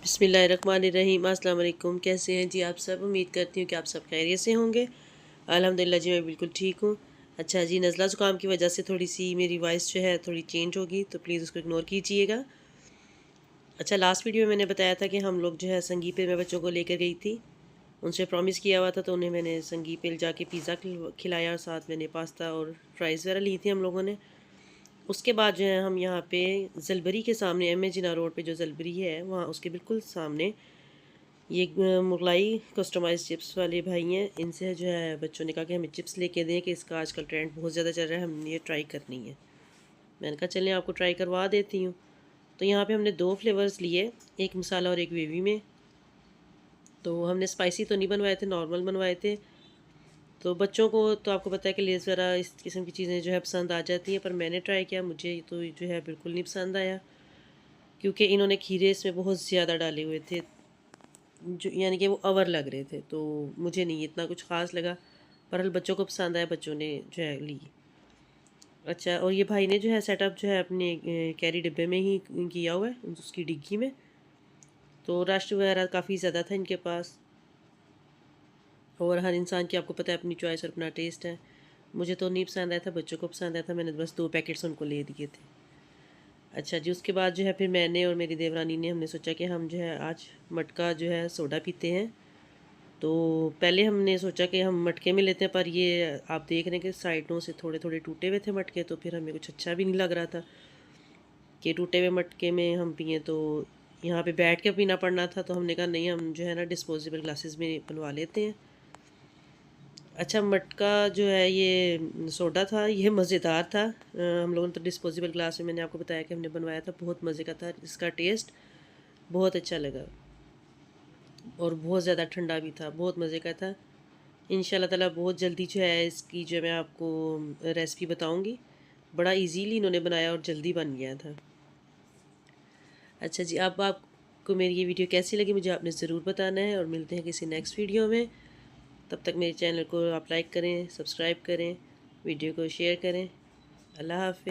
बिस्मिल्लाहिर्रहमानिर्रहीम। अस्सलाम वालेकुम। कैसे हैं जी आप सब? उम्मीद करती हूँ कि आप सब खैरियत से होंगे। अल्हम्दुलिल्लाह जी मैं बिल्कुल ठीक हूँ। अच्छा जी, नज़ला ज़ुकाम की वजह से थोड़ी सी मेरी वॉइस जो है थोड़ी चेंज होगी, तो प्लीज़ उसको इग्नोर कीजिएगा। अच्छा, लास्ट वीडियो में मैंने बताया था कि हम लोग जो है संगीत पे मैं बच्चों को लेकर गई थी। उनसे प्रॉमिस किया हुआ था, तो उन्हें मैंने संगीत पे जाके पिज़्ज़ा खिलाया और साथ मैंने पास्ता और फ्राइज़ वगैरह ली थी हम लोगों ने। उसके बाद जो है हम यहाँ पे ज़लबरी के सामने एम ए जिना रोड पे जो ज़लबरी है वहाँ उसके बिल्कुल सामने ये मुगलाई कस्टमाइज़ चिप्स वाले भाई हैं। इनसे जो है बच्चों ने कहा कि हमें चिप्स लेके दें कि इसका आजकल ट्रेंड बहुत ज़्यादा चल रहा है, हमने ये ट्राई करनी है। मैंने कहा चलें आपको ट्राई करवा देती हूँ। तो यहाँ पे हमने 2 फ्लेवर्स लिए, एक मसाला और एक वेवी में। तो हमने स्पाइसी तो नहीं बनवाए थे, नॉर्मल बनवाए थे। तो बच्चों को तो आपको पता है कि लेज़ वगैरह इस किस्म की चीज़ें जो है पसंद आ जाती हैं, पर मैंने ट्राई किया, मुझे तो जो है बिल्कुल नहीं पसंद आया, क्योंकि इन्होंने खीरे इसमें बहुत ज़्यादा डाले हुए थे, जो यानी कि वो अवर लग रहे थे। तो मुझे नहीं इतना कुछ ख़ास लगा। बहरहाल बच्चों को पसंद आया, बच्चों ने जो है ली। अच्छा, और ये भाई ने जो है सेटअप जो है अपने कैरी डिब्बे में ही किया हुआ है, उसकी डिग्गी में। तो रश वगैरह काफ़ी ज़्यादा था इनके पास, और हर इंसान की आपको पता है अपनी चॉइस और अपना टेस्ट है। मुझे तो नहीं पसंद आया था, बच्चों को पसंद आया था, मैंने बस 2 पैकेट्स उनको ले दिए थे। अच्छा जी, उसके बाद जो है फिर मैंने और मेरी देवरानी ने हमने सोचा कि हम जो है आज मटका जो है सोडा पीते हैं। तो पहले हमने सोचा कि हम मटके में लेते हैं, पर ये आप देख रहे हैं कि साइडों से थोड़े थोड़े टूटे हुए थे मटके, तो फिर हमें कुछ अच्छा भी नहीं लग रहा था कि टूटे हुए मटके में हम पिएँ। तो यहाँ पे बैठ के पीना पड़ना था, तो हमने कहा नहीं, हम जो है ना डिस्पोजेबल ग्लासेस में बनवा लेते हैं। अच्छा, मटका जो है ये सोडा था, ये मज़ेदार था। हम लोगों ने तो डिस्पोजेबल ग्लास में, मैंने आपको बताया कि हमने बनवाया था, बहुत मज़े का था। इसका टेस्ट बहुत अच्छा लगा और बहुत ज़्यादा ठंडा भी था, बहुत मज़े का था। इंशाल्लाह ताला बहुत जल्दी जो है इसकी जो मैं आपको रेसिपी बताऊंगी। बड़ा इजीली इन्होंने बनाया और जल्दी बन गया था। अच्छा जी, अब आपको मेरी ये वीडियो कैसी लगी मुझे आपने ज़रूर बताना है, और मिलते हैं किसी नेक्स्ट वीडियो में। तब तक मेरे चैनल को आप लाइक करें, सब्सक्राइब करें, वीडियो को शेयर करें। अल्लाह हाफ़िज़।